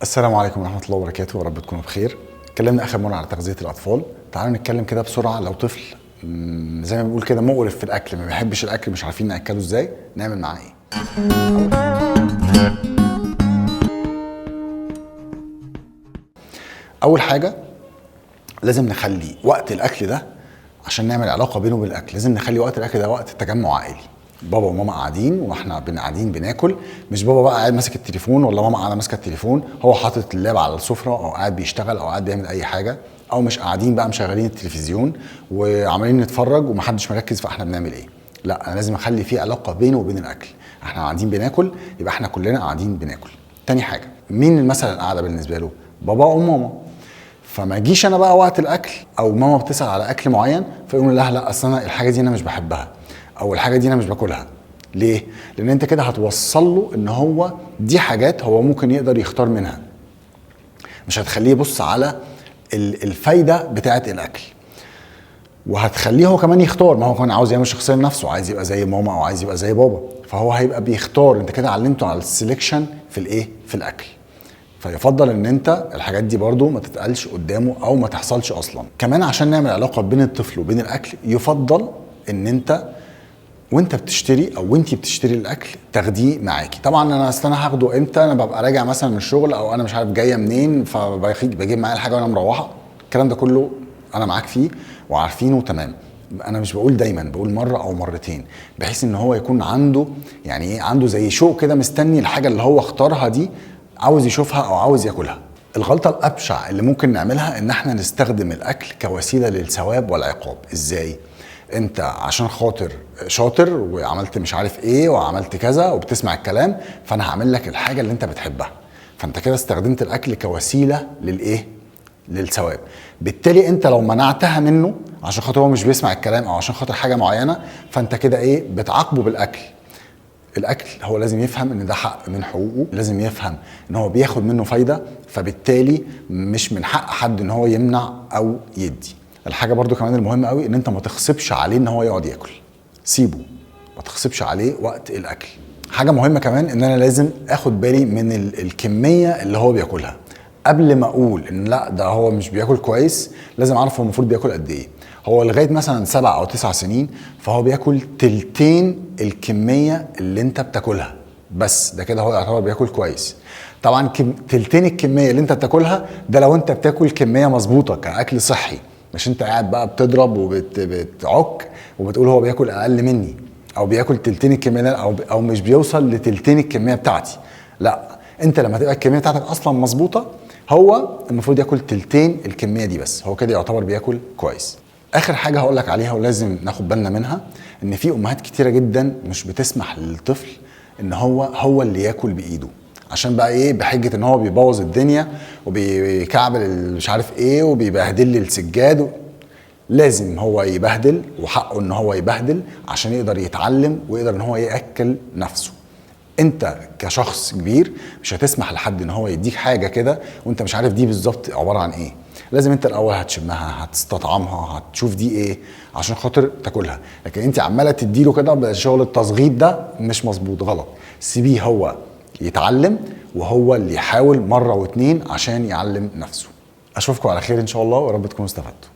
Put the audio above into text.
السلام عليكم ورحمة الله وبركاته، ورب تكونوا بخير. اتكلمنا آخر مرة على تغذية الأطفال. تعالوا نتكلم كده بسرعة. لو طفل زي ما بنقول كده مقرف في الأكل، ما بيحبش الأكل، مش عارفين نأكله ازاي، نعمل معاه ايه؟ أول حاجة لازم نخلي وقت الأكل ده، عشان نعمل علاقة بينه وبين الأكل، لازم نخلي وقت الأكل ده وقت تجمع عائلي. بابا وماما قاعدين واحنا قاعدين بناكل، مش بابا بقى قاعد ماسك التليفون ولا ماما قاعده ماسكه التليفون، هو حاطط اللاب على السفره او قاعد بيشتغل او قاعد بيعمل اي حاجه، او مش قاعدين بقى مشغلين التلفزيون وعمالين نتفرج ومحدش مركز فاحنا بنعمل ايه. لا، انا لازم اخلي في علاقه بينه وبين الاكل. احنا قاعدين بناكل يبقى احنا كلنا قاعدين بناكل. تاني حاجه، مين مثلا القعده بالنسبه له؟ بابا او ماما. فما اجيش انا بقى وقت الاكل او ماما بتسال على اكل معين فيقول لها لا اصل انا الحاجه دي انا مش بحبها او الحاجه دي انا مش باكلها. ليه؟ لان انت كده هتوصل له ان هو دي حاجات هو ممكن يقدر يختار منها، مش هتخليه يبص على الفايده بتاعه الاكل، وهتخليه هو كمان يختار. ما هو كمان عاوز يعمل شخصيه لنفسه، عايز يبقى زي ماما او عايز يبقى زي بابا، فهو هيبقى بيختار. انت كده علمته على السلكشن في الايه؟ في الاكل. فيفضل ان انت الحاجات دي برضو ما تتقالش قدامه او ما تحصلش اصلا. كمان عشان نعمل علاقه بين الطفل وبين الاكل، يفضل ان انت وانت بتشتري او وانتي بتشتري الاكل تاخديه معاكي. طبعا انا اصل انا هاخده امتى؟ انا ببقى راجع مثلا من الشغل او انا مش عارف جايه منين، فبجيب معايا الحاجه وانا مروحه. الكلام ده كله انا معاك فيه وعارفينه تمام. انا مش بقول دايما، بقول مره او مرتين، بحيث ان هو يكون عنده يعني ايه، عنده زي شوق كده مستني الحاجه اللي هو اختارها دي، عاوز يشوفها او عاوز ياكلها. الغلطه الابشع اللي ممكن نعملها ان احنا نستخدم الاكل كوسيله للثواب والعقاب. ازاي؟ انت عشان خاطر شاطر وعملت مش عارف ايه وعملت كذا وبتسمع الكلام، فانا هعمل لك الحاجه اللي انت بتحبها. فانت كده استخدمت الاكل كوسيله للايه؟ للثواب. بالتالي انت لو منعتها منه عشان خاطر هو مش بيسمع الكلام او عشان خاطر حاجه معينه، فانت كده ايه؟ بتعاقبه بالاكل. الاكل هو لازم يفهم ان ده حق من حقوقه، لازم يفهم ان هو بياخد منه فايده، فبالتالي مش من حق حد ان هو يمنع او يدي. الحاجه برضو كمان المهمه قوي ان انت ما تغصبش عليه ان هو يقعد ياكل، سيبه، ما تغصبش عليه وقت الاكل. حاجه مهمه كمان ان انا لازم اخد بالي من الكميه اللي هو بياكلها. قبل ما اقول ان لا ده هو مش بياكل كويس، لازم اعرف هو المفروض بياكل قد ايه. هو لغايه مثلا 7 أو 9 سنين فهو بياكل تلتين الكميه اللي انت بتاكلها، بس ده كده هو يعتبر بياكل كويس. طبعا تلتين الكميه اللي انت بتاكلها ده لو انت بتاكل كميه مظبوطه كاكل صحي، مش انت قاعد بقى بتضرب وبتعك وبتقول هو بياكل اقل مني او بياكل تلتين الكميه او مش بيوصل لتلتين الكميه بتاعتي. لا، انت لما تبقى الكميه بتاعتك اصلا مظبوطه، هو المفروض ياكل تلتين الكميه دي بس، هو كده يعتبر بياكل كويس. اخر حاجه هقول لك عليها ولازم ناخد بالنا منها، ان في امهات كتيره جدا مش بتسمح للطفل ان هو اللي ياكل بايده، عشان بقى ايه؟ بحجه ان هو بيبوظ الدنيا وبيكعبل مش عارف ايه وبيبهدل لي السجاد. لازم هو يبهدل، وحقه ان هو يبهدل عشان يقدر يتعلم ويقدر ان هو ياكل نفسه. انت كشخص كبير مش هتسمح لحد ان هو يديك حاجه كده وانت مش عارف دي بالظبط عباره عن ايه. لازم انت الاول هتشمها، هتستطعمها، هتشوف دي ايه عشان خاطر تاكلها. لكن انت عماله تديله كده بشغل التصغيط ده مش مظبوط، غلط. سيبيه هو يتعلم، وهو اللي يحاول مره واتنين عشان يعلم نفسه. اشوفكم على خير ان شاء الله، ورب تكونوا استفدتوا.